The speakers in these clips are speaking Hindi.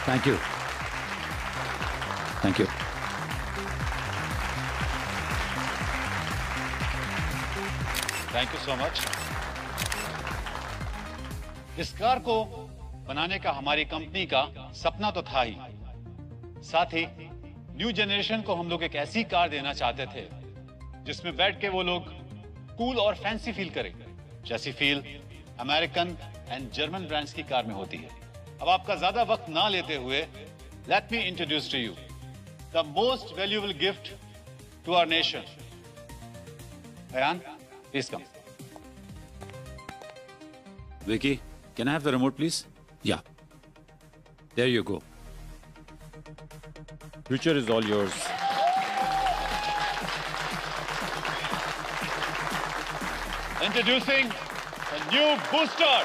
Thank you, thank you. Thank you so much. इस कार को बनाने का हमारी कंपनी का सपना तो था ही, साथ ही न्यू जनरेशन को हम लोग एक ऐसी कार देना चाहते थे जिसमें बैठ के वो लोग कूल और फैंसी फील करें, जैसी feel American and German brands की कार में होती है। अब आपका ज्यादा वक्त ना लेते हुए let me introduce to you the most valuable gift to our nation. Ayaan, please come. Vicky, can I have the remote, please? Yeah. There you go. Future is all yours. Introducing a new booster.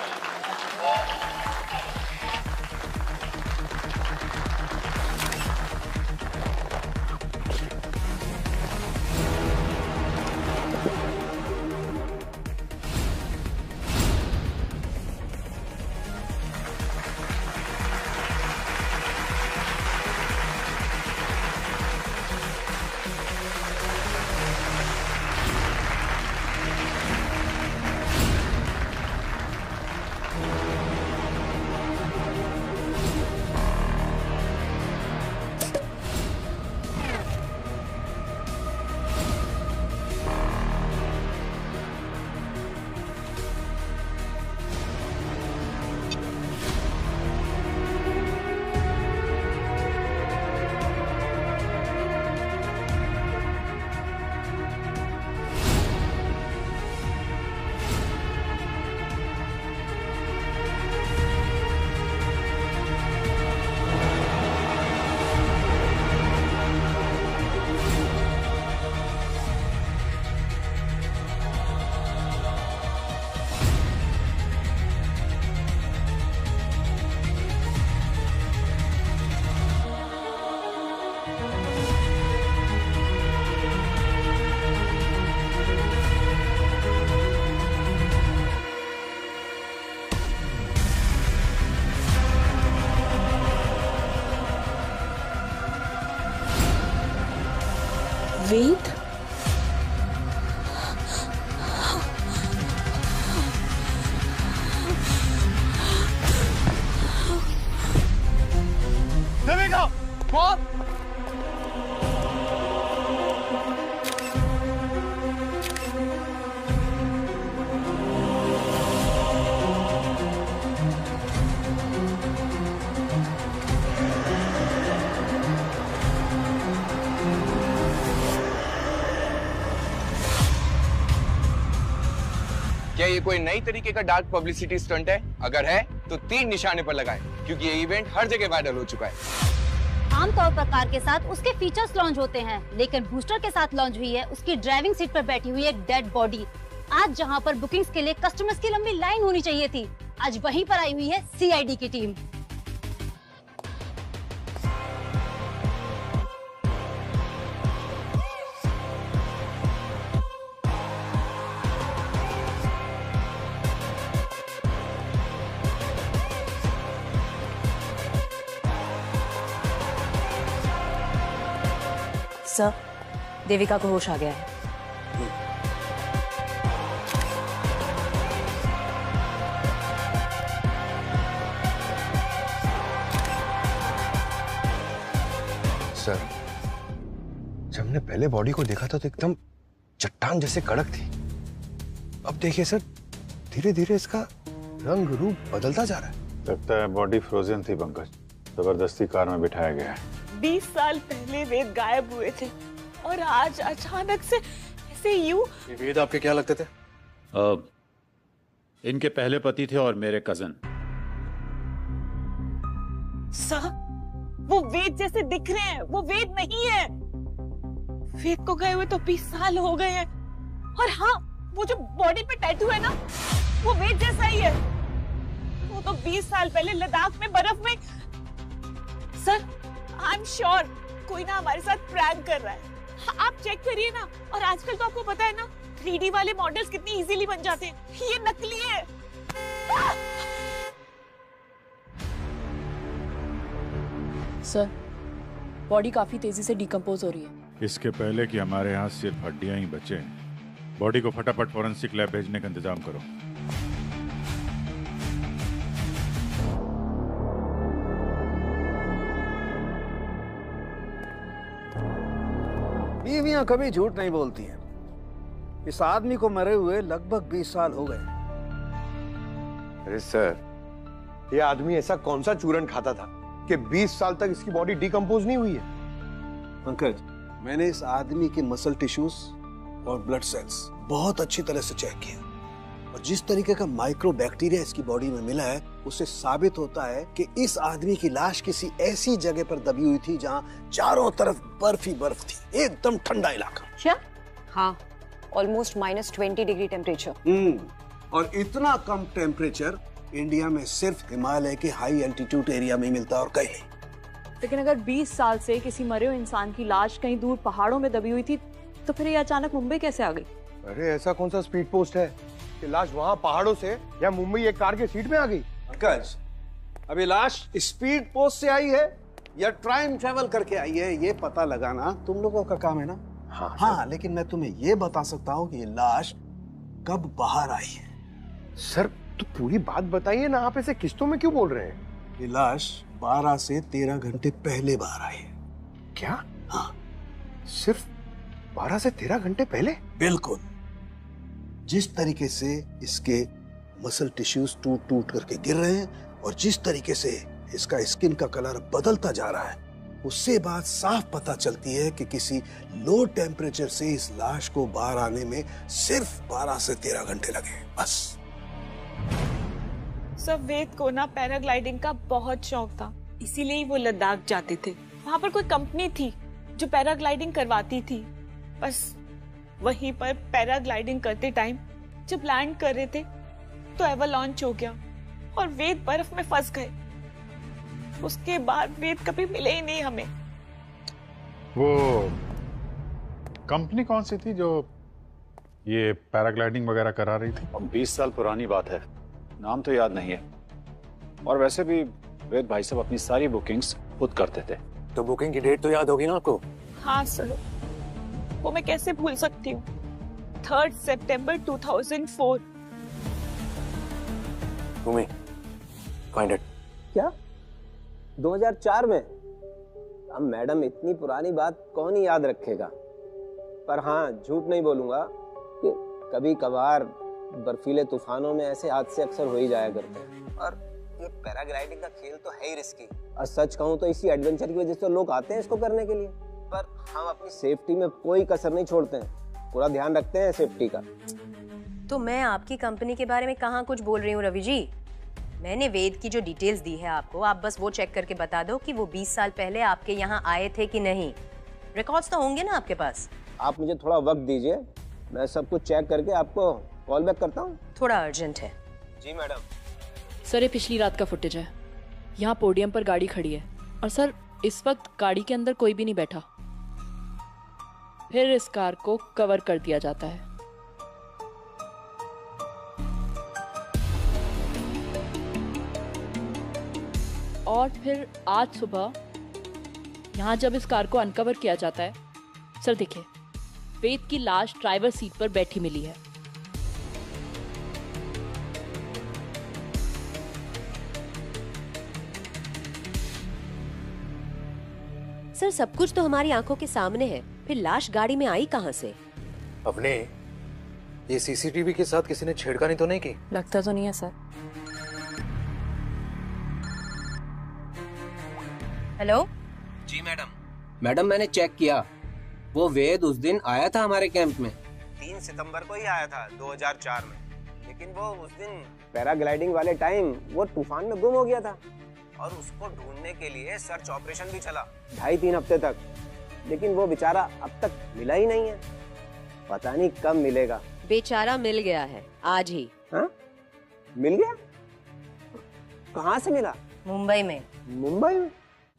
वेद, देविका, कौन? क्या ये कोई नई तरीके का डार्क पब्लिसिटी स्टंट है? अगर है तो 3 निशाने पर लगाएं, क्योंकि ये इवेंट हर जगह वायरल हो चुका है। आमतौर पर कार के साथ उसके फीचर्स लॉन्च होते हैं, लेकिन बूस्टर के साथ लॉन्च हुई है उसकी ड्राइविंग सीट पर बैठी हुई एक डेड बॉडी। आज जहां पर बुकिंग्स के लिए कस्टमर्स की लंबी लाइन होनी चाहिए थी, आज वहीं पर आई हुई है सीआईडी की टीम। सर, देविका को होश आ गया है। सर, जब हमने पहले बॉडी को देखा था तो एकदम चट्टान जैसे कड़क थी। अब देखिए सर, धीरे धीरे इसका रंग रूप बदलता जा रहा है। लगता है बॉडी फ्रोजन थी पंकज, जबरदस्ती कार में बिठाया गया है। 20 साल पहले वेद गायब हुए थे और आज अचानक से ऐसे यूं। वेद आपके क्या लगते थे? इनके पहले पति थे और मेरे कजन। साहब, वो वेद जैसे दिख रहे हैं, वो वेद नहीं है। वेद को गए हुए तो 20 साल हो गए हैं। और हाँ, वो जो बॉडी पे टैटू है ना, वो वेद जैसा ही है। वो तो 20 साल पहले लद्दाख में बर्फ में। सर, आई एम श्योर कोई ना हमारे साथ प्रैंक कर रहा है। आप चेक करिए ना। और आजकल तो आपको पता है ना, 3D वाले मॉडल्स कितनी इजीली बन जाते हैं। ये नकली है। सर, बॉडी काफी तेजी से डिकम्पोज हो रही है। इसके पहले कि हमारे यहाँ सिर्फ हड्डियां ही बचे, बॉडी को फटाफट फॉरेंसिक लैब भेजने का इंतजाम करो। बीवियां कभी झूठ नहीं बोलती हैं। इस आदमी को मरे हुए लगभग 20 साल हो गए। अरे सर, ये आदमी ऐसा कौन सा चूरन खाता था कि 20 साल तक इसकी बॉडी डिकम्पोज नहीं हुई है? पंकज, मैंने इस आदमी के मसल टिश्यूज और ब्लड सेल्स बहुत अच्छी तरह से चेक किया, और जिस तरीके का माइक्रो बैक्टीरिया इसकी बॉडी में मिला है, उससे साबित होता है कि इस आदमी की लाश किसी ऐसी जगह पर दबी हुई थी जहां चारों तरफ बर्फ ही बर्फ थी, एकदम ठंडा इलाका। क्या? हाँ, ऑलमोस्ट -20 डिग्री टेम्परेचर। और इतना कम टेम्परेचर इंडिया में सिर्फ हिमालय के हाई एल्टीट्यूड एरिया में मिलता है और कहीं नहीं। लेकिन अगर 20 साल से किसी मरे हुए इंसान की लाश कहीं दूर पहाड़ों में दबी हुई थी, तो फिर ये अचानक मुंबई कैसे आ गई? अरे ऐसा कौन सा स्पीड पोस्ट है कि लाश वहां पहाड़ों से या मुंबई एक कार के सीट में आ गई? पंकज, अभी लाश स्पीड पोस्ट से आई है या टाइम ट्रेवल करके आई है, ये पता लगाना तुम लोगों का काम है ना। हाँ, लेकिन मैं तुम्हें ये बता सकता हूँ कि ये लाश कब बाहर आई है। सर, तो पूरी बात बताइए ना, आप ऐसे किस्तों में क्यों बोल रहे हैं? ये लाश 12 से 13 घंटे पहले बाहर आई है। क्या? हाँ, सिर्फ 12 से 13 घंटे पहले? बिल्कुल। जिस तरीके से इसके मसल टिश्यूज टूट टूट करके गिर रहे हैं और जिस तरीके से इसका स्किन का कलर बदलता जा रहा है, उससे बात साफ पता चलती है कि किसी लो टेम्परेचर से इस लाश को बाहर आने में सिर्फ 12 से 13 घंटे लगे, बस। सर, वेद को ना पैराग्लाइडिंग का बहुत शौक था, इसीलिए ही वो लद्दाख जाते थे। वहाँ पर कोई कंपनी थी जो पैराग्लाइडिंग करवाती थी। बस वहीं पर पैराग्लाइडिंग करते टाइम जब लैंड कर रहे थे तो एवलांच हो गया और वेद बर्फ में फंस गए। उसके बाद वेद कभी मिले ही नहीं हमें। वो कंपनी कौन सी थी जो ये पैराग्लाइडिंग वगैरह करा रही थी? 20 साल पुरानी बात है, नाम तो याद नहीं है। और वैसे भी वेद भाई साहब अपनी सारी बुकिंग्स खुद करते थे। तो बुकिंग की डेट तो याद होगी ना आपको? हाँ सर, वो मैं कैसे भूल सकती हूँ। 3 सितंबर 2004। तुम्हें फाइंड इट। क्या 2004 में? अब मैडम, इतनी पुरानी बात कौन ही याद रखेगा। पर हाँ, झूठ नहीं बोलूंगा कि कभी कभार बर्फीले तूफानों में ऐसे हादसे अक्सर हो ही जाया करते हैं। और ये पैराग्लाइडिंग का खेल तो है ही रिस्की, और सच कहूँ तो इसी एडवेंचर की वजह से लोग आते हैं इसको करने के लिए। पर हम अपनी सेफ्टी में कोई कसर नहीं छोड़ते हैं, पूरा ध्यान रखते हैं सेफ्टी का। तो मैं आपकी कंपनी के बारे में कहाँ कुछ बोल रही हूँ रवि जी। मैंने वेद की जो डिटेल्स दी है आपको, आप बस वो चेक करके बता दो कि वो 20 साल पहले आपके यहाँ आए थे कि नहीं। रिकॉर्ड्स तो होंगे ना आपके पास। आप मुझे थोड़ा वक्त दीजिए, मैं सब कुछ चेक करके आपको कॉल बैक करता हूँ। थोड़ा अर्जेंट है। जी मैडम। सर, ये पिछली रात का फुटेज है। यहाँ पोडियम पर गाड़ी खड़ी है और सर इस वक्त गाड़ी के अंदर कोई भी नहीं बैठा। फिर इस कार को कवर कर दिया जाता है। और फिर आज सुबह यहाँ जब इस कार को अनकवर किया जाता है, सर देखिए, वेद की लाश ड्राइवर सीट पर बैठी मिली है। सर, सब कुछ तो हमारी आंखों के सामने है, फिर लाश गाड़ी में आई कहाँ से? अपने ये सीसीटीवी के साथ किसी ने छेड़खानी तो नहीं की? लगता तो नहीं है सर। हेलो जी मैडम। मैडम, मैंने चेक किया, वो वेद उस दिन आया था हमारे कैंप में। 3 सितंबर को ही आया था 2004 में, लेकिन वो उस दिन पैराग्लाइडिंग वाले टाइम वो तूफान में गुम हो गया था और उसको ढूंढने के लिए सर्च ऑपरेशन भी चला 2.5-3 हफ्ते तक, लेकिन वो बेचारा अब तक मिला ही नहीं है। पता नहीं कब मिलेगा। बेचारा मिल गया है आज ही। हाँ? मिल गया? कहाँ से मिला? मुंबई में। मुंबई में?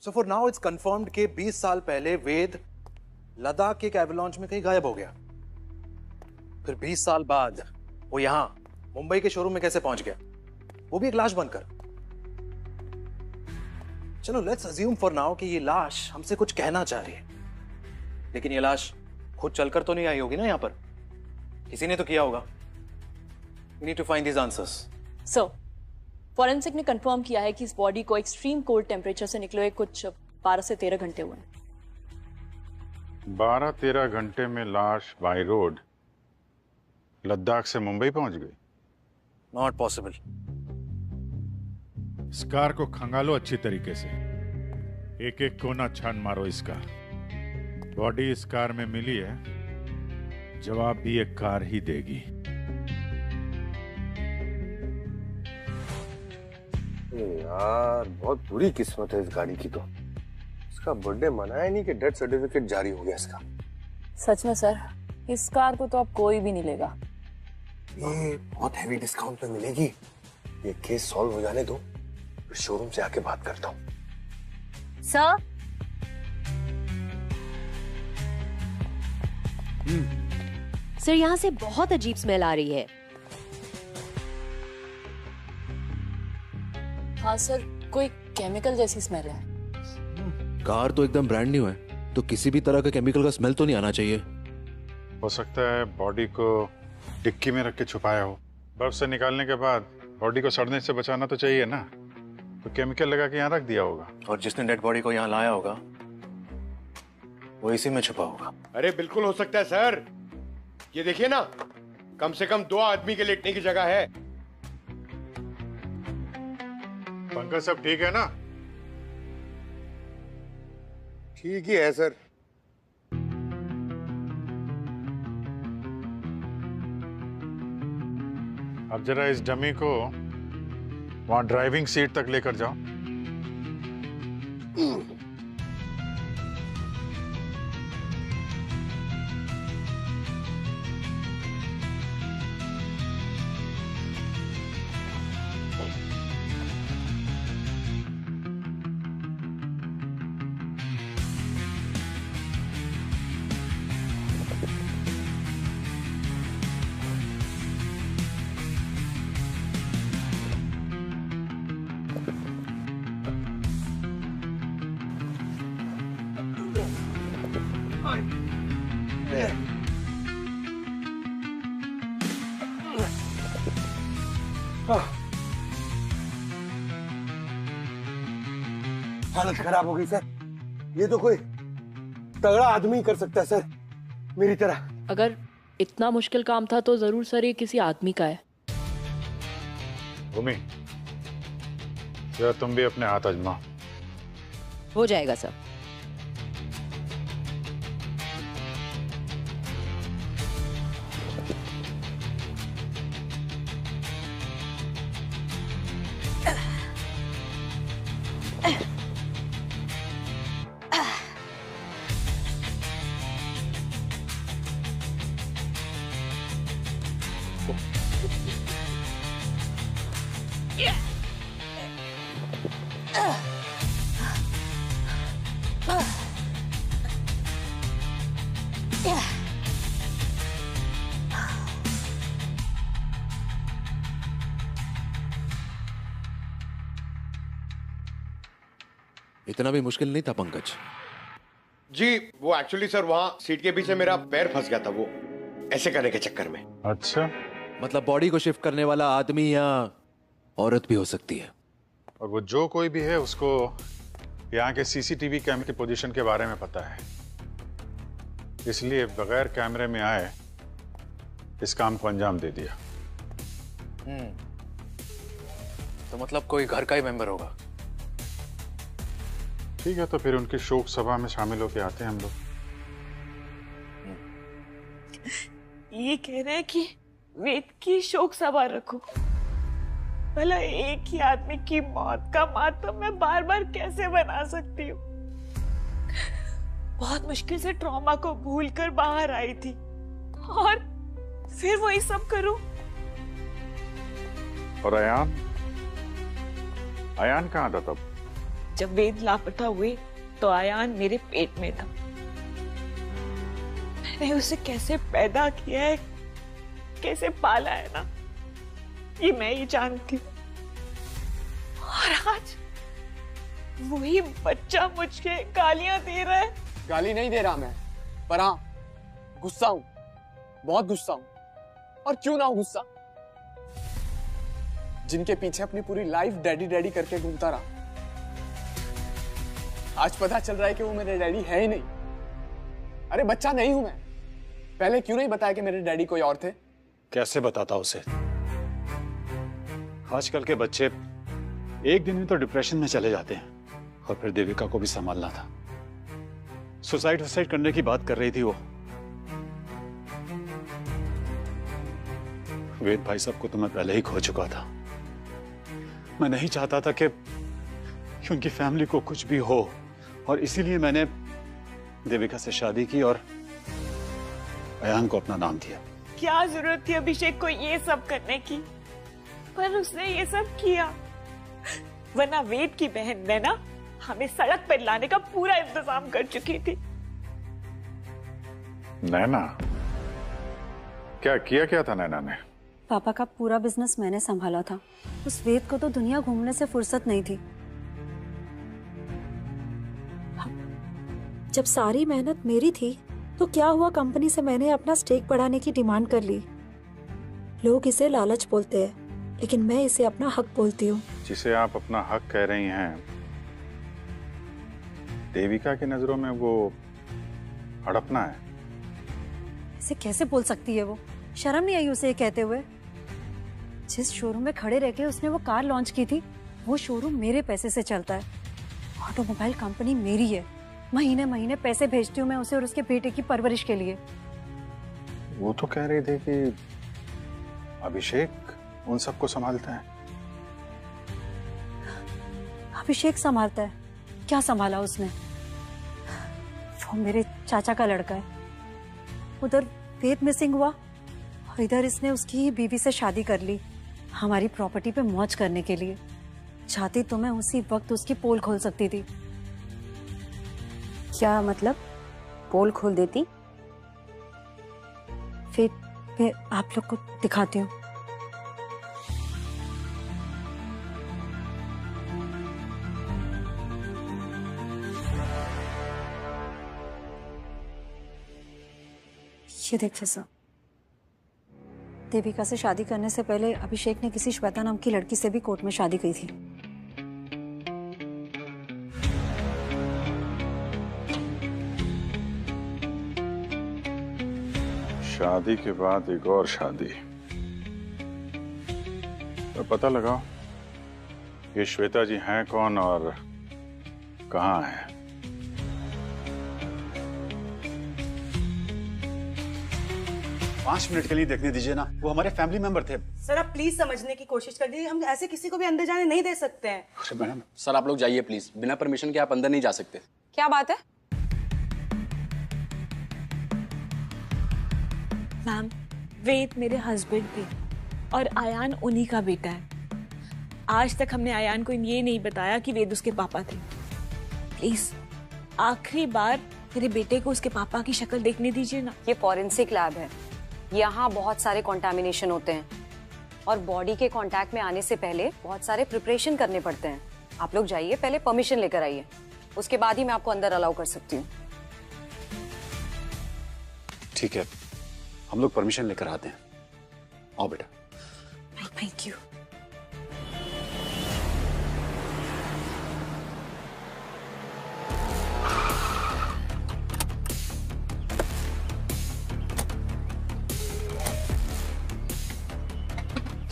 So for now it's confirmed कि 20 साल पहले वेद लद्दाख के एक एवलांच में कहीं गायब हो गया। फिर 20 साल बाद वो यहाँ मुंबई के शोरूम में कैसे पहुंच गया, वो भी एक लाश बनकर? चलो लेट्स अज्यूम फॉर नाउ कि ये लाश हमसे कुछ कहना चाह रही है, लेकिन ये लाश खुद चलकर तो नहीं आई होगी ना यहाँ पर, किसी ने तो किया होगा। We need to find these answers. Sir, forensic ने कंफर्म किया है कि इस बॉडी को एक्सट्रीम कोल्ड टेम्परेचर से निकले हुए कुछ 12 से 13 घंटे हुए हैं। 12-13 घंटे में लाश बाई रोड लद्दाख से मुंबई पहुंच गई? Not possible. इस कार को खंगालो अच्छी तरीके से, एक एक कोना छान मारो इसका। बॉडी इस कार में मिली है, जवाब भी एक कार ही देगी। यार बहुत बुरी किस्मत है इस गाड़ी की तो। इसका बर्थडे मनाया नहीं कि डेथ सर्टिफिकेट जारी हो गया इसका। सच में सर, इस कार को तो अब कोई भी नहीं लेगा। ये बहुत हैवी डिस्काउंट पे मिलेगी। ये केस सॉल्व हो जाने दो, फिर शोरूम से आके बात करता हूँ। सर, सर यहाँ से बहुत अजीब स्मेल आ रही है। हाँ सर, कोई केमिकल जैसी स्मेल है। कार तो एकदम ब्रांड न्यू है, तो किसी भी तरह का केमिकल का स्मेल तो नहीं आना चाहिए। हो सकता है बॉडी को डिक्की में रख के छुपाया हो। बर्फ से निकालने के बाद बॉडी को सड़ने से बचाना तो चाहिए ना, तो केमिकल लगा के यहाँ रख दिया होगा। और जिसने डेड बॉडी को यहाँ लाया होगा वो इसी में छुपा होगा। अरे बिल्कुल हो सकता है सर, ये देखिए ना, कम से कम 2 आदमी के लेटने की जगह है। पंकज सब ठीक है ना? ठीक ही है सर। अब जरा इस डमी को वहां ड्राइविंग सीट तक लेकर जाओ। हालत खराब हो गई सर। ये तो कोई तगड़ा आदमी कर सकता है सर, मेरी तरह। अगर इतना मुश्किल काम था तो जरूर सर ये किसी आदमी का है। भूमि, जरा तुम भी अपने हाथ आजमाओ। हो जाएगा सर। इतना भी मुश्किल नहीं था पंकज जी। वो एक्चुअली सर वहां सीट के पीछे मेरा पैर फंस गया था, वो ऐसे करने के चक्कर में। अच्छा, मतलब बॉडी को शिफ्ट करने वाला आदमी या औरत भी हो सकती है। और वो जो कोई भी है उसको यहाँ के सीसीटीवी कैमरे की पोजीशन के बारे में पता है, इसलिए बगैर कैमरे में आए इस काम को अंजाम दे दिया। तो मतलब कोई घर का ही मेंबर होगा। ठीक है, तो फिर उनकी शोक सभा में शामिल होके आते हैं हम लोग। ये कह रहे हैं कि वेद की शोक सभा रखो। भला एक ही आदमी की मौत का मातम मैं बार बार कैसे बना सकती हूँ? बहुत मुश्किल से ट्रॉमा को भूलकर बाहर आई थी और फिर वही सब करूं। और अयान कहाँ था तब? जब वेद लापता हुए तो अयान मेरे पेट में था। मैंने उसे कैसे पैदा किया है, कैसे पाला है ना, ये मैं ही जानती हूँ। और आज वही बच्चा मुझे गालियां दे रहा है। गाली नहीं दे रहा मैं, पर हाँ गुस्सा हूं, बहुत गुस्सा हूं। और क्यों ना हूं गुस्सा, जिनके पीछे अपनी पूरी लाइफ डैडी डैडी करके घूमता रहा, आज पता चल रहा है कि वो मेरे डैडी है ही नहीं। अरे बच्चा नहीं हूं मैं, पहले क्यों नहीं बताया कि मेरे डैडी कोई और थे? कैसे बताता उसे? आजकल के बच्चे एक दिन में तो डिप्रेशन में चले जाते हैं, और फिर देविका को भी संभालना था। सुसाइड करने की बात कर रही थी वो। वेद भाई साहब को तो मैं पहले ही खो चुका था। मैं नहीं चाहता था कि उनकी फैमिली को कुछ भी हो, और इसीलिए मैंने देविका से शादी की और अयान को अपना नाम दिया। क्या जरूरत थी अभिषेक को ये सब करने की, पर उसने ये सब किया। वरना वेद की बहन नैना हमें सड़क पर लाने का पूरा इंतजाम कर चुकी थी। नैना? क्या किया क्या था नैना ने? पापा का पूरा बिजनेस मैंने संभाला था। उस वेद को तो दुनिया घूमने से फुर्सत नहीं थी। जब सारी मेहनत मेरी थी तो क्या हुआ, कंपनी से मैंने अपना स्टेक बढ़ाने की डिमांड कर ली। लोग इसे लालच बोलते हैं, लेकिन मैं इसे अपना हक बोलती हूँ। जिसे आप अपना हक कह रही हैं, देविका की नजरों में वो हड़पना है। इसे कैसे बोल सकती है वो? शर्म नहीं आई उसे ये कहते हुए? जिस शोरूम में खड़े रह के उसने वो कार लॉन्च की थी, वो शोरूम मेरे पैसे से चलता है। ऑटोमोबाइल कंपनी मेरी है। महीने महीने पैसे भेजती हूँ मैं उसे और उसके बेटे की परवरिश के लिए। वो तो कह रही थी कि अभिषेक उन सबको संभालता है। अभिषेक संभालता है? क्या संभाला उसने? वो मेरे चाचा का लड़का है। उधर वेद मिसिंग हुआ और इधर इसने उसकी ही बीवी से शादी कर ली, हमारी प्रॉपर्टी पे मौज करने के लिए। चाहती तो मैं उसी वक्त उसकी पोल खोल सकती थी। क्या मतलब? पोल खोल देती? फिर मैं आप लोग को दिखाती हूँ। ये देख फिजा, देविका से शादी करने से पहले अभिषेक ने किसी श्वेता नाम की लड़की से भी कोर्ट में शादी की थी। शादी के बाद एक और शादी। तो पता लगाओ ये श्वेता जी हैं कौन और कहाँ हैं। 5 मिनट के लिए देखने दीजिए ना, वो हमारे फैमिली मेंबर थे। सर आप प्लीज समझने की कोशिश कर दीजिए, हम ऐसे किसी को भी अंदर जाने नहीं दे सकते हैं। अरे मैडम। सर आप लोग जाइए प्लीज, बिना परमिशन के आप अंदर नहीं जा सकते। क्या बात है? मैम, वेद मेरे हस्बैंड थे और आयान उन्हीं का बेटा है। आज तक हमने आयान को ये नहीं बताया कि वेद उसके पापा थे। प्लीज आखिरी बार मेरे बेटे को उसके पापा की शक्ल देखने दीजिए ना। ये फॉरेंसिक लैब है, यहाँ बहुत सारे कंटामिनेशन होते हैं और बॉडी के कांटेक्ट में आने से पहले बहुत सारे प्रिपरेशन करने पड़ते हैं। आप लोग जाइए, पहले परमिशन लेकर आइए, उसके बाद ही मैं आपको अंदर अलाउ कर सकती हूँ। ठीक है, हम लोग परमिशन लेकर आते हैं। आओ बेटा। Thank you.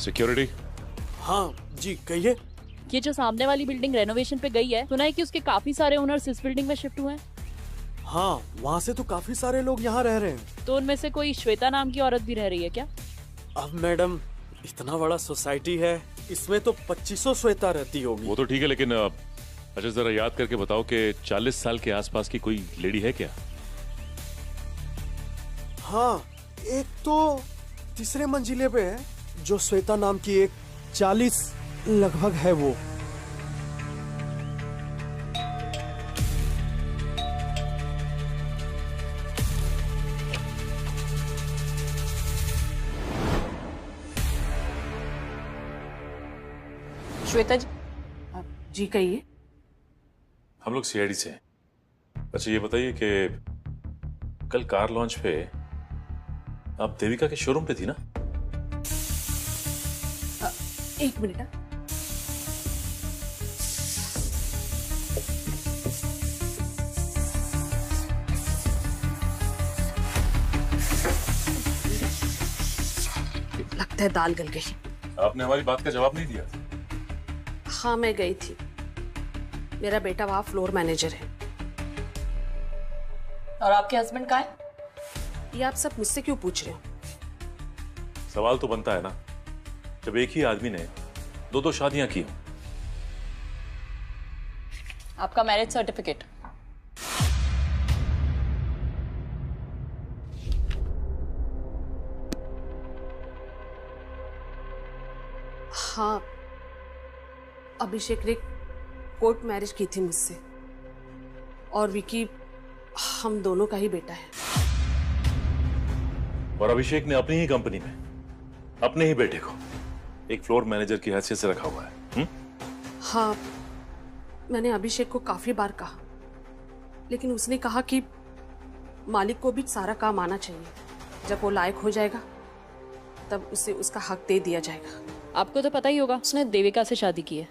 सिक्योरिटी? हाँ जी कहिए। ये जो सामने वाली बिल्डिंग रेनोवेशन पे गई है, सुना है कि उसके काफी सारे ओनर्स इस बिल्डिंग में शिफ्ट हुए हैं। हाँ, वहाँ से तो काफी सारे लोग यहाँ रह रहे हैं। तो उनमें से कोई श्वेता नाम की औरत भी रह रही है क्या? अब मैडम इतना बड़ा सोसाइटी है, इसमें तो 2500 श्वेता रहती होगी। वो तो ठीक है, लेकिन अच्छा जरा याद करके बताओ कि 40 साल के आसपास की कोई लेडी है क्या? हाँ, एक तो तीसरे मंजिले पे है जो श्वेता नाम की एक 40 लगभग है वो। श्वेता जी, जी कहिए। हम लोग सीआईडी से हैं। अच्छा ये बताइए कि कल कार लॉन्च पे आप देविका के शोरूम पे थी ना? एक मिनट। लगता है दाल गल गई। आपने हमारी बात का जवाब नहीं दिया। हाँ मैं गई थी, मेरा बेटा वहां फ्लोर मैनेजर है। और आपके हस्बैंड कहाँ है? ये आप सब मुझसे क्यों पूछ रहे हो? सवाल तो बनता है ना, जब एक ही आदमी ने दो शादियां की। आपका मैरिज सर्टिफिकेट। हाँ, अभिषेक ने कोर्ट मैरिज की थी मुझसे, और विकी हम दोनों का ही बेटा है। और अभिषेक ने अपनी ही कंपनी में अपने ही बेटे को एक फ्लोर मैनेजर की हैसियत से रखा हुआ है। हाँ, मैंने अभिषेक को काफी बार कहा, लेकिन उसने कहा कि मालिक को भी सारा काम आना चाहिए। जब वो लायक हो जाएगा तब उसे उसका हक दे दिया जाएगा। आपको तो पता ही होगा उसने देविका से शादी की है।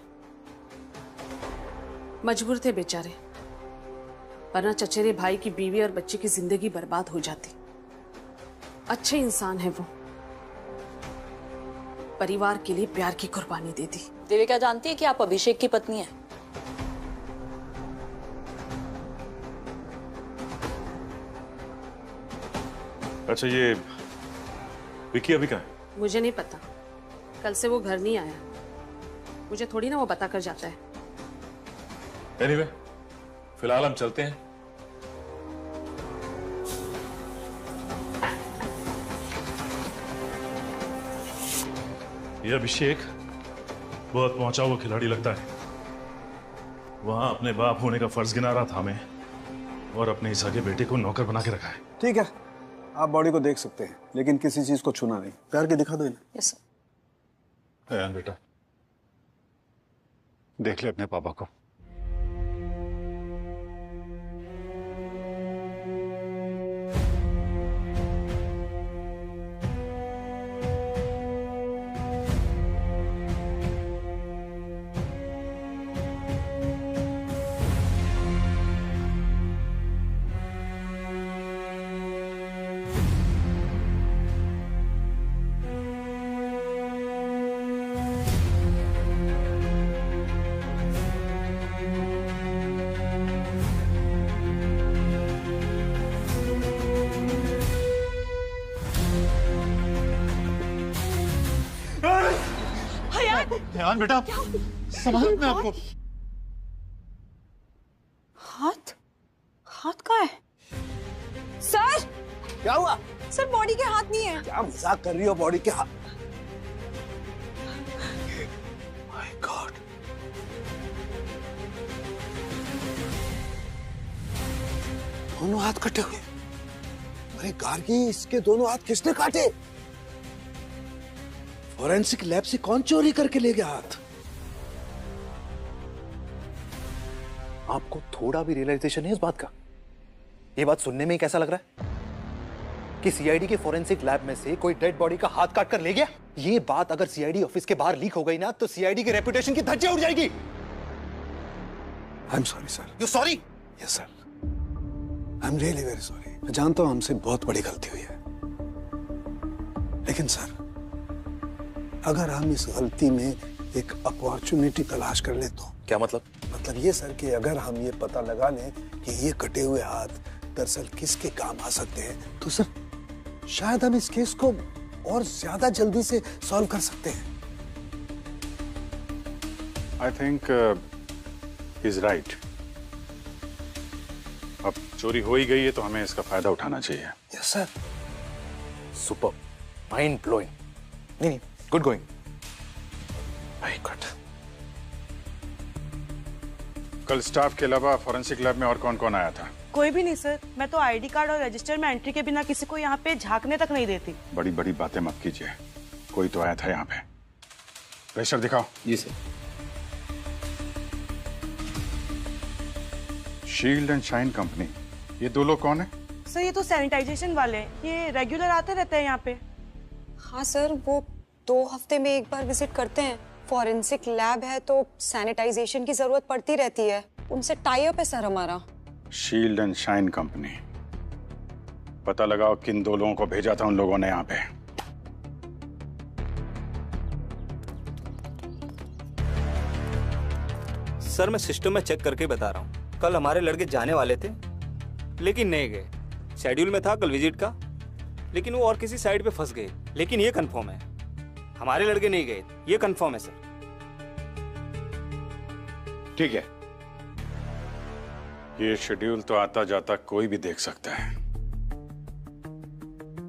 मजबूर थे बेचारे, वरना चचेरे भाई की बीवी और बच्चे की जिंदगी बर्बाद हो जाती। अच्छे इंसान है वो, परिवार के लिए प्यार की कुर्बानी दे दी। देविका जानती है कि आप अभिषेक की पत्नी हैं। अच्छा ये विकी अभी कहाँ है? मुझे नहीं पता, कल से वो घर नहीं आया। मुझे थोड़ी ना वो बता कर जाता है। एनीवे, फिलहाल हम चलते हैं। ये अभिषेक बहुत पहुंचा हुआ खिलाड़ी लगता है। वहां अपने बाप होने का फर्ज गिना रहा था हमें, और अपने इस आगे बेटे को नौकर बना के रखा है। ठीक है, आप बॉडी को देख सकते हैं, लेकिन किसी चीज को छूना नहीं। प्यार के दिखा दो इन्हें। यस अयान बेटा, देख ले अपने पापा को। अयान बेटा, संभाल मैं आपको। हाथ हाथ कहाँ है? सर क्या हुआ? सर बॉडी के हाथ नहीं है। क्या मजाक कर रही हो? बॉडी के हाथ? माय गॉड, दोनों हाथ कटे हुए। अरे गार्गी, इसके दोनों हाथ किसने काटे? फॉरेंसिक लैब से कौन चोरी करके ले गया हाथ? आपको थोड़ा भी रियलाइजेशन है इस बात का? ये बात सुनने में ही कैसा लग रहा है कि सीआईडी के फॉरेंसिक लैब में से कोई डेड बॉडी का हाथ काट कर ले गया। ये बात अगर सीआईडी ऑफिस के बाहर लीक हो गई ना, तो सीआईडी की रेपुटेशन की धज्जियां उड़ जाएगी। I am sorry sir. You sorry? Yes sir, I am really very sorry. मैं जानता हूं हमसे बहुत बड़ी गलती हुई है, लेकिन सर अगर हम इस गलती में एक अपॉर्चुनिटी तलाश कर ले तो। क्या मतलब? मतलब ये सर कि अगर हम ये पता लगा लें कि ये कटे हुए हाथ दरअसल किसके काम आ सकते हैं, तो सर शायद हम इस केस को और ज्यादा जल्दी से सॉल्व कर सकते हैं। I think he is right. अब चोरी हो ही गई है तो हमें इसका फायदा उठाना चाहिए। Yes sir. Super, mind blowing. नहीं, गुड गोइंग। Very good. कल स्टाफ के अलावा फॉरेंसिक लैब में और कौन कौन आया था? कोई भी नहीं सर। मैं तो आईडी कार्ड और रजिस्टर में एंट्री के बिना किसी को यहाँ पे झांकने तक नहीं देती। बड़ी बड़ी बातें मत कीजिए, कोई तो आया था यहाँ पे। रजिस्टर दिखाओ। जी sir. Shield and Shine company, ये दो लोग कौन है? सर ये तो सैनिटाइजेशन वाले हैं, ये रेगुलर आते रहते हैं यहाँ पे। हाँ सर, वो 2 हफ्ते में एक बार विजिट करते हैं। फॉरेंसिक लैब है तो सैनिटाइजेशन की जरूरत पड़ती रहती है, उनसे टाई अप है सर हमारा। शील्ड एंड शाइन कंपनी, पता लगाओ किन 2 लोगों को भेजा था उन लोगों ने यहाँ पे। सर मैं सिस्टम में चेक करके बता रहा हूँ। कल हमारे लड़के जाने वाले थे लेकिन नहीं गए। शेड्यूल में था कल विजिट का, लेकिन वो और किसी साइड पे फंस गए। लेकिन ये कंफर्म है हमारे लड़के नहीं गए, ये कंफर्म है सर। ठीक है, ये शेड्यूल तो आता जाता कोई भी देख सकता है।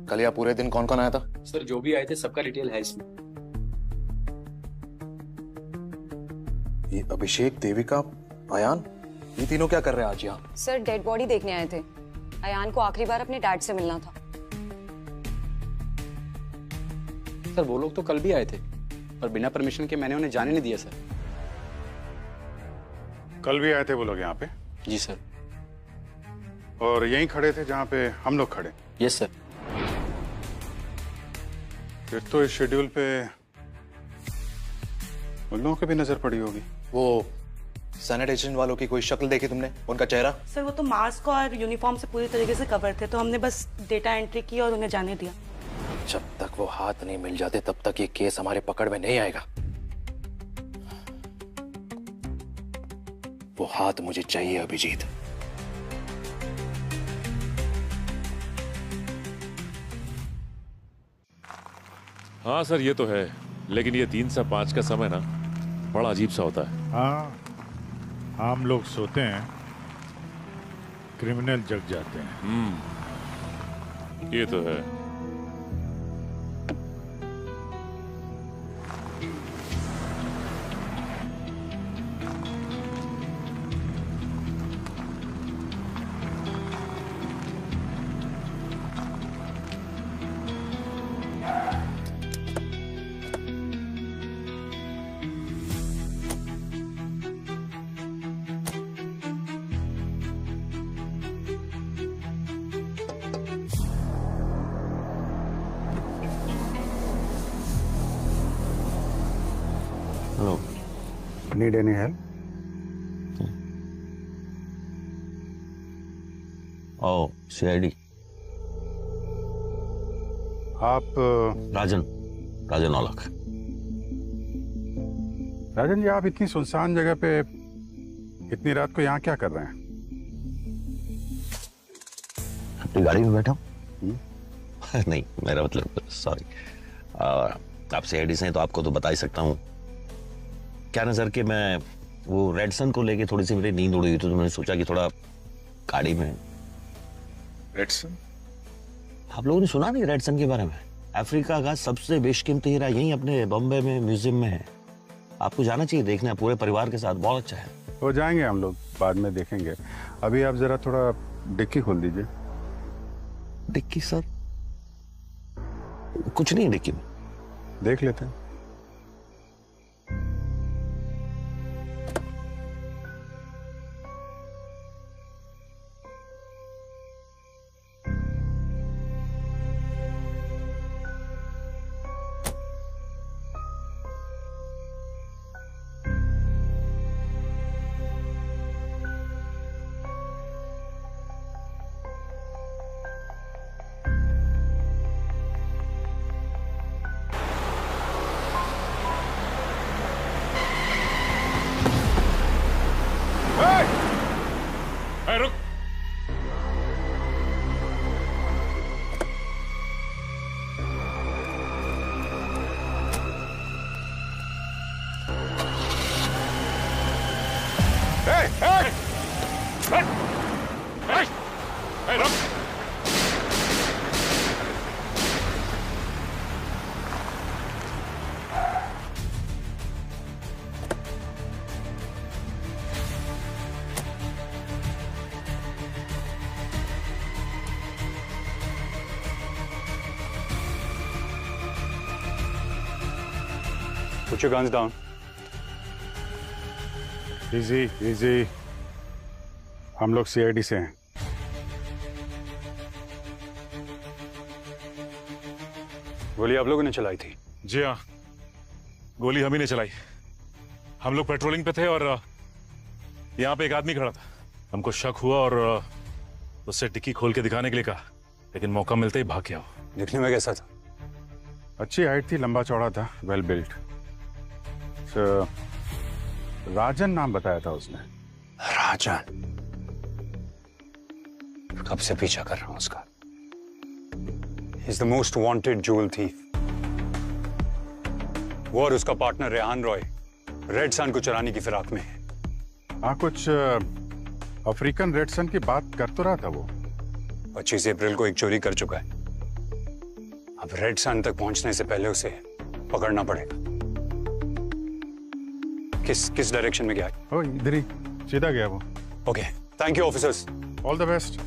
कल यहाँ पूरे दिन कौन कौन आया था? सर जो भी आए थे सबका डिटेल है इसमें। ये अभिषेक, देविका, अयान, ये तीनों क्या कर रहे हैं आज यहाँ? सर डेड बॉडी देखने आए थे। अयान को आखिरी बार अपने डैड से मिलना था। सर वो लोग तो कल भी आए थे और बिना परमिशन के मैंने उन्हें जाने नहीं दिया सर। कल भी आए थे वो लोग यहाँ पे? जी सर। और यहीं खड़े थे जहाँ पे हम लोग खड़े? Yes sir. फिर तो इस शेड्यूल पे उन लोगों की भी नजर पड़ी होगी। वो सैनिटाइजेशन वालों की कोई शक्ल देखी तुमने, उनका चेहरा? सर वो तो मास्क और यूनिफॉर्म से पूरी तरीके से कवर थे, तो हमने बस डेटा एंट्री की और उन्हें जाने दिया। जब तक वो हाथ नहीं मिल जाते तब तक ये केस हमारे पकड़ में नहीं आएगा। वो हाथ मुझे चाहिए अभिजीत। हाँ सर ये तो है, लेकिन ये 3 से 5 का समय ना बड़ा अजीब सा होता है। हाँ, हम लोग सोते हैं, क्रिमिनल जग जाते हैं। ये तो है। Hello. Need any help? Oh, CID. आप राजन औलख। राजन जी, आप इतनी सुनसान जगह पे इतनी रात को यहाँ क्या कर रहे हैं? अपनी गाड़ी में बैठा हूँ। नहीं, मेरा मतलब सॉरी। आप CID से हैं तो आपको तो बता ही सकता हूँ। क्या ना सर कि मैं वो रेड सन को लेके थोड़ी सी मेरी नींद उड़ी हुई, तो मैंने सोचा कि थोड़ा गाड़ी में। Red sun? आप लोगों ने सुना नहीं रेड सन के बारे में? अफ्रीका का सबसे बेशकीमती हीरा यहीं अपने बॉम्बे में म्यूजियम में है। आपको जाना चाहिए, देखना, पूरे परिवार के साथ, बहुत अच्छा है। हो जाएंगे हम लोग, बाद में देखेंगे। अभी आप जरा थोड़ा डिक्की खोल दीजिए। Dicky sir? कुछ नहीं है डिक्की में। देख लेते हैं। रुक। Put your guns down. Easy, easy. हम लोग सीआईडी से हैं। गोली आप लोगों ने चलाई थी? जी हाँ, गोली हम ही ने चलाई। हम लोग पेट्रोलिंग पे थे और यहाँ पे एक आदमी खड़ा था। हमको शक हुआ और उससे डिक्की खोल के दिखाने के लिए कहा, लेकिन मौका मिलते ही भाग गया वो। दिखने में कैसा था? अच्छी हाइट थी, लंबा चौड़ा था, वेल बिल्ट। राजन नाम बताया था उसने। राजन? कब से पीछा कर रहा हूं उसका। He's the most wanted jewel thief. वो और उसका partner Rehan Roy red sun को चुराने की फिराक में है। हाँ, कुछ अफ्रीकन रेड सन की बात कर तो रहा था वो। 25 अप्रैल को एक चोरी कर चुका है। अब रेड सन तक पहुंचने से पहले उसे पकड़ना पड़ेगा। किस डायरेक्शन में गया? ओ, इधर ही सीधा गया वो। Okay, thank you officers. All the best.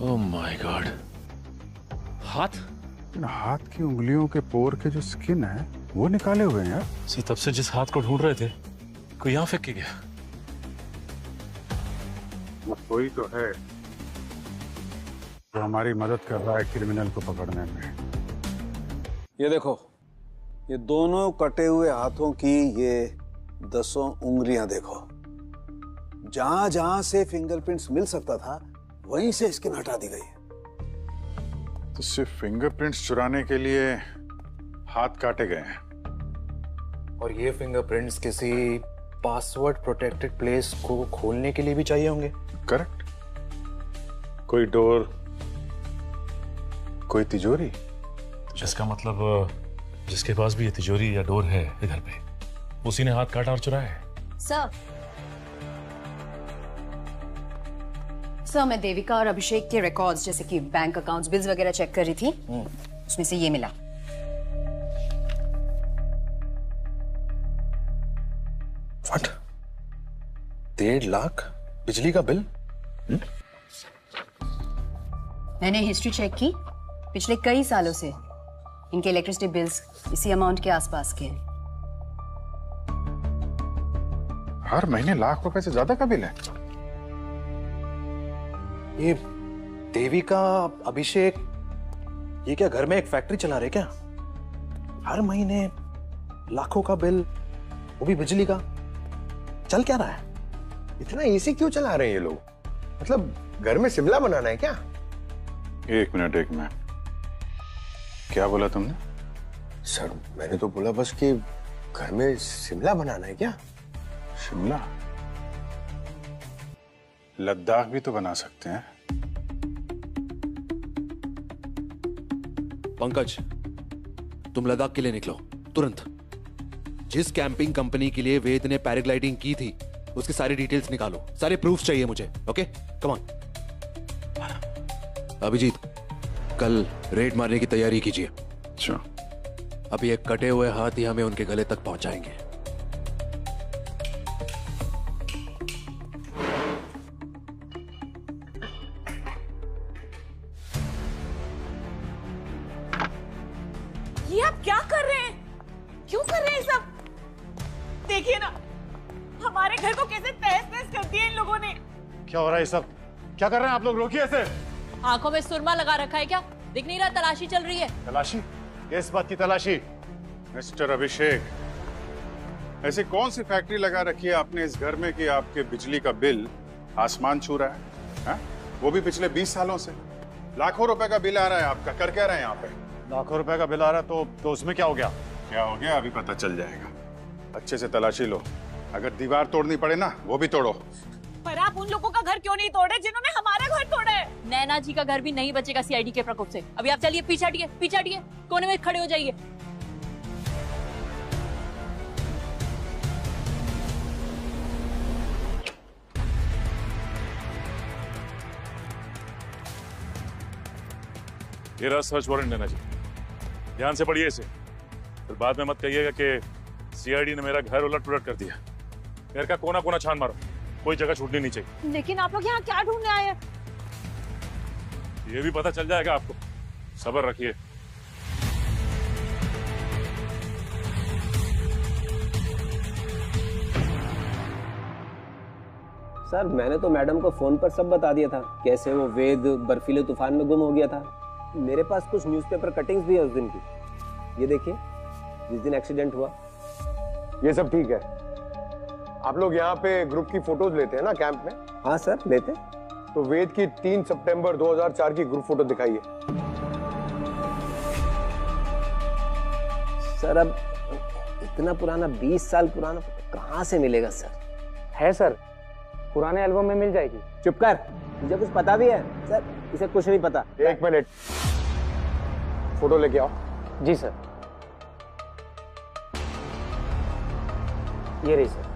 Oh my God, हाथ? हाथ की उंगलियों के पोर के जो स्किन है वो निकाले हुए हैं यार। सी तब से जिस हाथ को ढूंढ रहे थे कोई यहाँ फेंक के गया। कोई तो है जो हमारी मदद कर रहा है क्रिमिनल को पकड़ने में। ये देखो, ये दोनों कटे हुए हाथों की ये 10 उंगलियां देखो। जहां जहां से फिंगरप्रिंट्स मिल सकता था वहीं से स्किन हटा दी गई है। तो सिर्फ फिंगरप्रिंट्स चुराने के लिए हाथ काटे गए हैं। और ये फिंगरप्रिंट्स किसी पासवर्ड प्रोटेक्टेड प्लेस को खोलने के लिए भी चाहिए होंगे। करेक्ट। कोई डोर, कोई तिजोरी। इसका मतलब जिसके पास भी ये तिजोरी या डोर है इधर पे, उसी ने हाथ काटा और चुराया है। सर, मैं देविका और अभिषेक के रिकॉर्ड्स जैसे कि बैंक अकाउंट्स, बिल्स वगैरह चेक कर रही थी। उसमें से ये मिला। व्हाट? 1.5 लाख बिजली का बिल? मैंने हिस्ट्री चेक की। पिछले कई सालों से इनके इलेक्ट्रिसिटी बिल्स इसी अमाउंट के आसपास के हैं। हर महीने लाख रुपए से ज्यादा का बिल है। ये देविका, अभिषेक, ये क्या घर में एक फैक्ट्री चला रहे क्या? हर महीने लाखों का बिल, वो भी बिजली का। चल क्या रहा है? इतना एसी क्यों चला रहे हैं ये लोग? मतलब घर में शिमला बनाना है क्या? एक मिनट। क्या बोला तुमने? सर, मैंने तो बोला बस कि घर में शिमला बनाना है क्या? शिमला? लद्दाख भी तो बना सकते हैं। पंकज, तुम लद्दाख के लिए निकलो तुरंत। जिस कैंपिंग कंपनी के लिए वेद ने पैराग्लाइडिंग की थी उसकी सारी डिटेल्स निकालो। सारे प्रूफ चाहिए मुझे। Okay, come on. अभिजीत, कल रेड मारने की तैयारी कीजिए। अच्छा। अभी एक कटे हुए हाथ ही हमें उनके गले तक पहुंचाएंगे। ये आप क्या कर रहे हैं? क्यों कर रहे हैं सब? देखिए ना, हमारे घर को कैसे तहस-नहस कर दिया इन लोगों ने। क्या हो रहा है सब? क्या कर रहे हैं आप लोग? रोकिए इसे। आंखों में सुरमा लगा रखा है क्या? दिख नहीं रहा तलाशी चल रही है? तलाशी? किस बात की तलाशी? मिस्टर अभिषेक, ऐसी कौन सी फैक्ट्री लगा रखी है आपने इस घर में कि आपके बिजली का बिल आसमान छू रहा है? हा? वो भी पिछले 20 सालों से। लाखों रुपए का बिल आ रहा है आपका। कर क्या रहे हैं यहाँ पे? लाखों रुपए का बिल आ रहा है तो उसमें क्या हो गया? क्या हो गया अभी पता चल जाएगा। अच्छे से तलाशी लो। अगर दीवार तोड़नी पड़े ना, वो भी तोड़ो। पर आप उन लोगों का घर क्यों नहीं तोड़े जिन्होंने हमारा घर तोड़ा है? नैना जी का घर भी नहीं बचेगा सीआईडी के प्रकोप से। अभी आप चलिए, पीछे हटिए, कोने में खड़े हो जाइए। ये रहा सर्च वारंट नैना जी, ध्यान से पढ़िए इसे। फिर बाद में मत कहिएगा कि सीआईडी ने मेरा घर उलट पुलट कर दिया। घर का कोना कोना छान मारो, कोई जगह छूटनी नहीं चाहिए। लेकिन आप लोग यहाँ क्या ढूंढने आए हैं? ये भी पता चल जाएगा आपको, सब्र रखिए। सर मैंने तो मैडम को फोन पर सब बता दिया था, कैसे वो वेद बर्फीले तूफान में गुम हो गया था। मेरे पास कुछ न्यूज़पेपर कटिंग्स भी है उस दिन की। ये देखिए, जिस दिन एक्सीडेंट हुआ। ये सब ठीक है। आप लोग यहाँ पे ग्रुप की फोटोज लेते हैं ना कैंप में? हाँ सर लेते। तो वेद की 3 सितंबर 2004 की ग्रुप फोटो दिखाइए। सर अब इतना पुराना, 20 साल पुराना कहाँ से मिलेगा सर? है सर, पुराने एल्बम में मिल जाएगी। चुप कर, मुझे कुछ पता भी है सर, इसे कुछ नहीं पता। 1 मिनट, फोटो लेके आओ। जी सर। ये रही सर।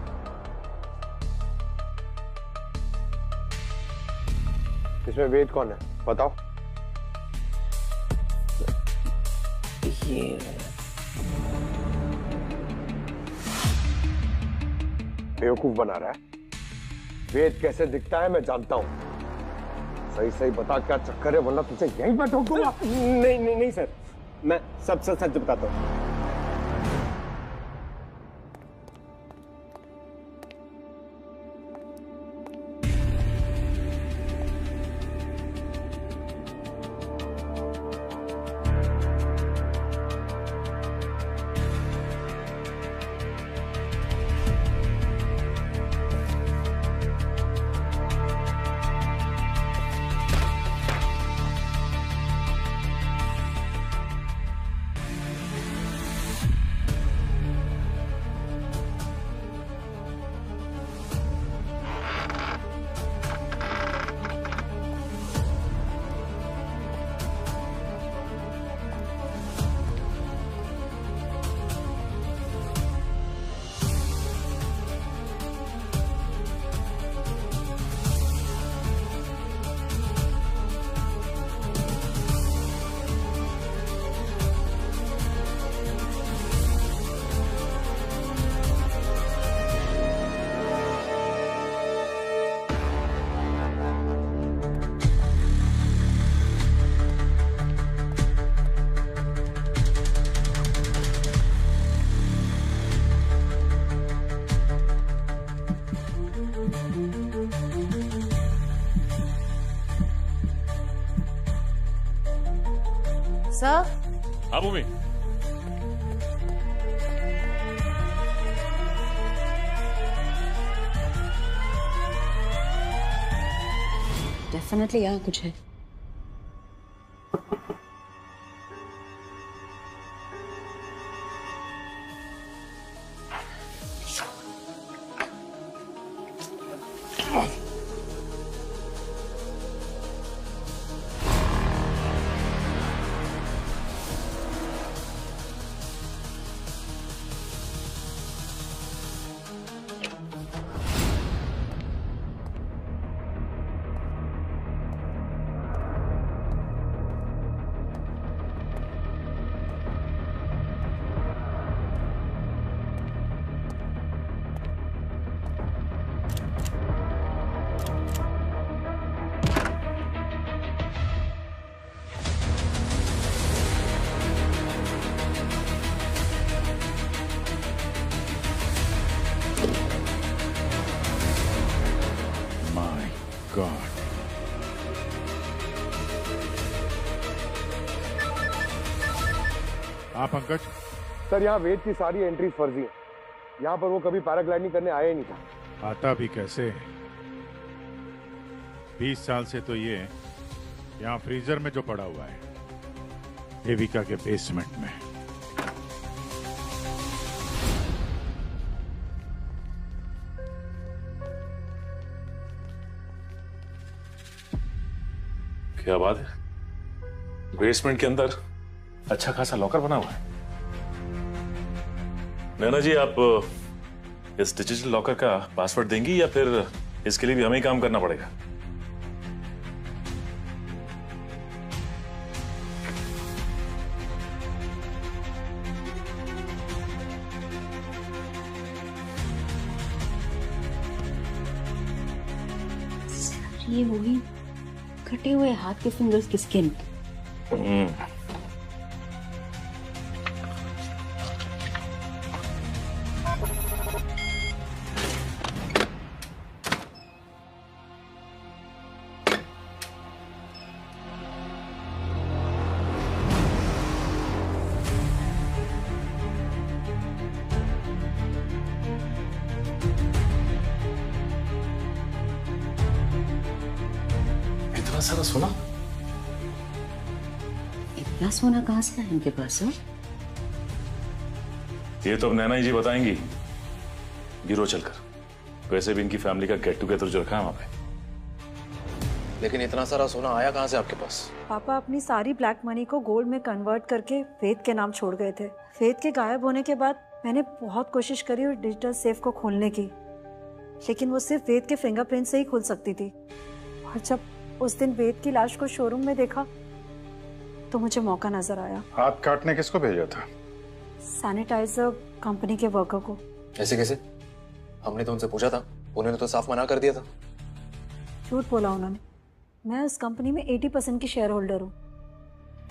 इसमें वेद कौन है बताओ? ये बेवकूफ बना रहा है। वेद कैसे दिखता है मैं जानता हूं। सही सही बता क्या चक्कर है, वरना तुझे यहीं पर ठोकूंगा। नहीं सर, मैं सब सच बताता हूँ। सर। हाँ भूमि। डेफिनेटली यहाँ कुछ है। हाँ पंकज। सर यहाँ वेद की सारी एंट्रीज फर्जी है। यहाँ पर वो कभी पैराग्लाइडिंग करने आया ही नहीं था। आता भी कैसे? 20 साल से तो ये यहाँ फ्रीजर में जो पड़ा हुआ है, देविका के बेसमेंट में। क्या बात है, बेसमेंट के अंदर अच्छा खासा लॉकर बना हुआ है। नैना जी, आप इस डिजिटल लॉकर का पासवर्ड देंगी या फिर इसके लिए भी हमें ही काम करना पड़ेगा? ये वही कटे हुए हाथ के फिंगर्स की स्किन। इतना सारा सोना? इतना सोना कहाँ से आया इनके पास? ये तो अब नैना जी बताएंगी। गिरो चलकर। वैसे भी इनकी फैमिली का गेट टुगेदर जो रखा है वहां पे। लेकिन इतना सारा सोना आया कहाँ से आपके पास? पापा अपनी सारी ब्लैक मनी को गोल्ड में कन्वर्ट करके वेद के नाम छोड़ गए थे। वेद के गायब होने के बाद मैंने बहुत कोशिश करी और डिजिटल सेफ को खोलने की, लेकिन वो सिर्फ वेद के फिंगरप्रिंट से ही खुल सकती थी। और जब उस दिन वेद की लाश को शोरूम में देखा तो मुझे मौका नजर आया। हाथ काटने किसको भेजा था? सैनिटाइजर कंपनी के वर्कर को। ऐसे कैसे? हमने तो उनसे पूछा था, उन्होंने तो साफ मना कर दिया था। झूठ बोला उन्होंने। मैं उस कंपनी में 80% की शेयर होल्डर हूँ,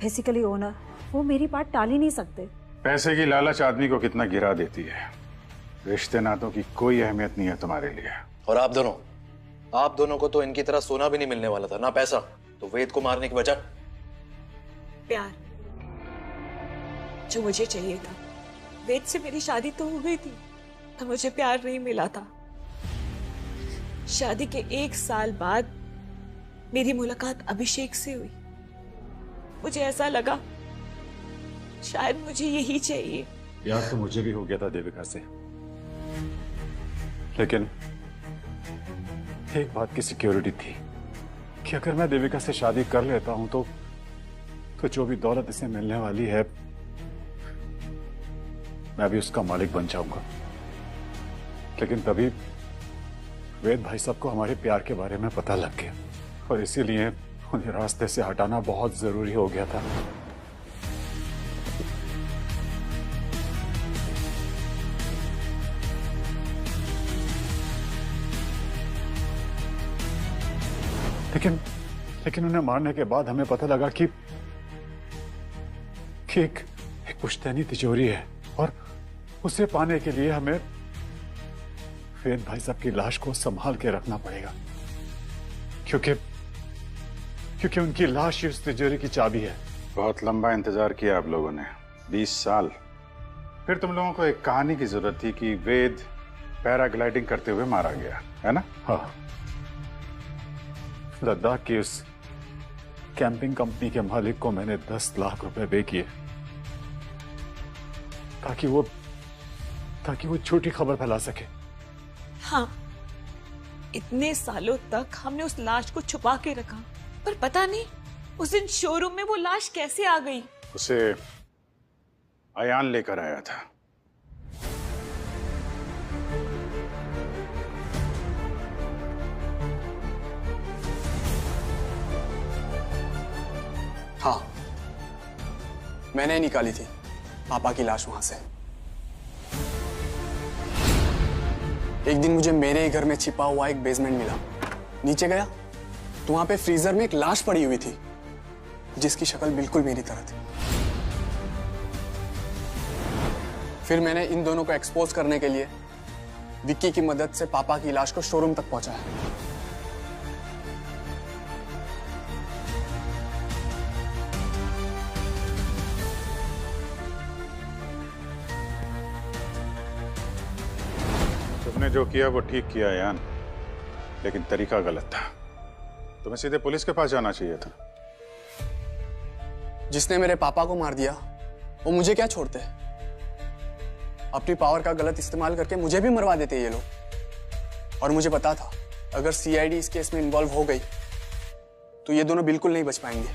बेसिकली ओनर। वो मेरी बात टाल ही नहीं सकते। पैसे की लालच आदमी को कितना गिरा देती है। रिश्ते नातों की कोई अहमियत नहीं है तुम्हारे लिए। और आप दोनों को तो इनकी तरह सोना भी नहीं मिलने वाला था, ना पैसा। तो वेद को मारने की वजह? प्यार जो मुझे चाहिए था। वेद से मेरी शादी तो हो गई थी, तो मुझे प्यार नहीं मिला था। शादी के 1 साल बाद मेरी मुलाकात अभिषेक से हुई। मुझे ऐसा लगा शायद मुझे यही चाहिए। यार तो मुझे भी हो गया था देविका से, लेकिन एक बात की सिक्योरिटी थी कि अगर मैं देविका से शादी कर लेता हूं तो जो भी दौलत इसे मिलने वाली है मैं भी उसका मालिक बन जाऊंगा। लेकिन तभी वेद भाई साहब को हमारे प्यार के बारे में पता लग गया और इसीलिए उन्हें रास्ते से हटाना बहुत जरूरी हो गया था। लेकिन उन्हें मारने के बाद हमें पता लगा कि एक पुश्तैनी तिजोरी है और उसे पाने के लिए हमें वेद भाई साहब की लाश को संभाल के रखना पड़ेगा, क्योंकि उनकी लाश ही उस तिजोरी की चाबी है। बहुत लंबा इंतजार किया आप लोगों ने, 20 साल। फिर तुम लोगों को एक कहानी की जरूरत थी कि वेद पैराग्लाइडिंग करते हुए मारा गया, है ना? हाँ। लद्दाख की उस कैंपिंग कंपनी के मालिक को मैंने 10 लाख रुपए पे किए ताकि वो झूठी खबर फैला सके। हाँ, इतने सालों तक हमने उस लाश को छुपा के रखा, पर पता नहीं उस दिन शोरूम में वो लाश कैसे आ गई। उसे अयान लेकर आया था। हाँ, मैंने निकाली थी पापा की लाश वहां से। एक दिन मुझे मेरे ही घर में छिपा हुआ एक बेसमेंट मिला। नीचे गया तो वहां पे फ्रीजर में एक लाश पड़ी हुई थी जिसकी शक्ल बिल्कुल मेरी तरह थी। फिर मैंने इन दोनों को एक्सपोज करने के लिए विक्की की मदद से पापा की लाश को शोरूम तक पहुंचाया। तुमने जो किया वो ठीक किया यान, लेकिन तरीका गलत था। तुम्हें सीधे पुलिस के पास जाना चाहिए था। जिसने मेरे पापा को मार दिया वो मुझे क्या छोड़ते? अपनी पावर का गलत इस्तेमाल करके मुझे भी मरवा देते ये लोग। और मुझे पता था अगर सीआईडी इस केस में इन्वॉल्व हो गई तो ये दोनों बिल्कुल नहीं बच पाएंगे।